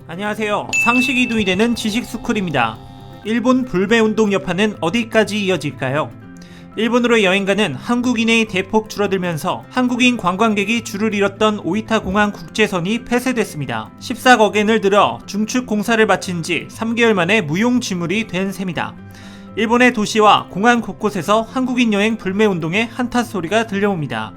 안녕하세요. 상식이 도이 되는 지식스쿨입니다. 일본 불매운동 여파는 어디까지 이어질까요? 일본으로 여행가는 한국인의 대폭 줄어들면서 한국인 관광객이 줄을 잃었던 오이타 공항 국제선이 폐쇄됐습니다. 14억 엔을 들여 중축 공사를 마친 지 3개월 만에 무용지물이 된 셈이다. 일본의 도시와 공항 곳곳에서 한국인 여행 불매운동의 한탄 소리가 들려옵니다.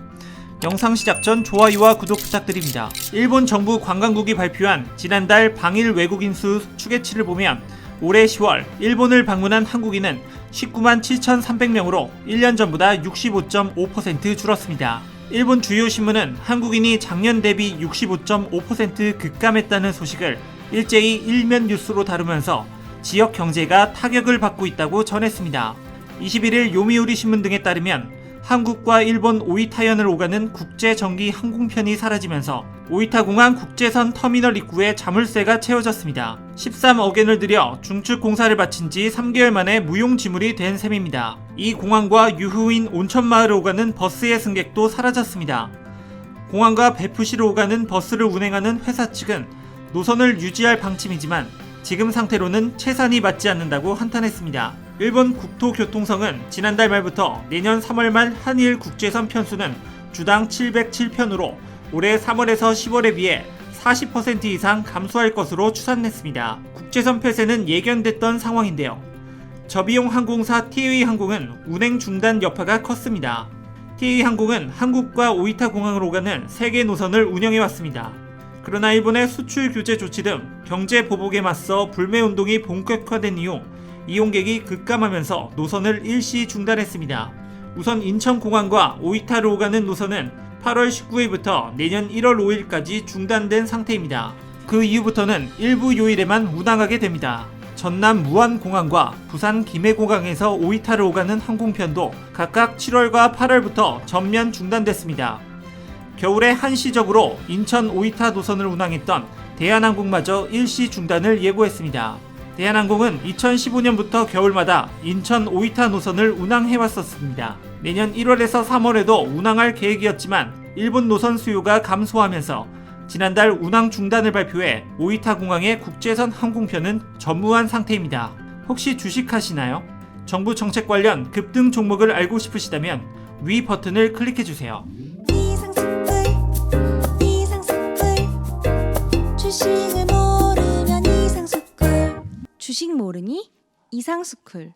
영상 시작 전 좋아요와 구독 부탁드립니다. 일본 정부 관광국이 발표한 지난달 방일 외국인 수 추계치를 보면 올해 10월 일본을 방문한 한국인은 19만 7,300명으로 1년 전보다 65.5% 줄었습니다. 일본 주요 신문은 한국인이 작년 대비 65.5% 급감했다는 소식을 일제히 일면 뉴스로 다루면서 지역 경제가 타격을 받고 있다고 전했습니다. 21일 요미우리 신문 등에 따르면 한국과 일본 오이타현을 오가는 국제 정기 항공편이 사라지면서 오이타 공항 국제선 터미널 입구에 자물쇠가 채워졌습니다. 13억 엔을 들여 중축 공사를 마친 지 3개월 만에 무용지물이 된 셈입니다. 이 공항과 유후인 온천마을을 오가는 버스의 승객도 사라졌습니다. 공항과 베푸시로 오가는 버스를 운행하는 회사 측은 노선을 유지할 방침이지만 지금 상태로는 채산이 맞지 않는다고 한탄했습니다. 일본 국토교통성은 지난달 말부터 내년 3월 말 한일 국제선 편수는 주당 707편으로 올해 3월에서 10월에 비해 40% 이상 감소할 것으로 추산했습니다. 국제선 폐쇄는 예견됐던 상황인데요. 저비용 항공사 TA항공은 운행 중단 여파가 컸습니다. TA항공은 한국과 오이타 공항으로 가는 3개 노선을 운영해왔습니다. 그러나 일본의 수출 규제 조치 등 경제 보복에 맞서 불매운동이 본격화된 이후 이용객이 급감하면서 노선을 일시 중단했습니다. 우선 인천공항과 오이타로 오가는 노선은 8월 19일부터 내년 1월 5일까지 중단된 상태입니다. 그 이후부터는 일부 요일에만 운항하게 됩니다. 전남 무안공항과 부산 김해공항에서 오이타로 오가는 항공편도 각각 7월과 8월부터 전면 중단됐습니다. 겨울에 한시적으로 인천 오이타 노선을 운항했던 대한항공마저 일시 중단을 예고했습니다. 대한항공은 2015년부터 겨울마다 인천 오이타 노선을 운항해왔었습니다. 내년 1월에서 3월에도 운항할 계획이었지만 일본 노선 수요가 감소하면서 지난달 운항 중단을 발표해 오이타 공항의 국제선 항공편은 전무한 상태입니다. 혹시 주식하시나요? 정부 정책 관련 급등 종목을 알고 싶으시다면 위 버튼을 클릭해주세요. 주식을 모르면 이상스쿨. 주식 모르니 이상스쿨.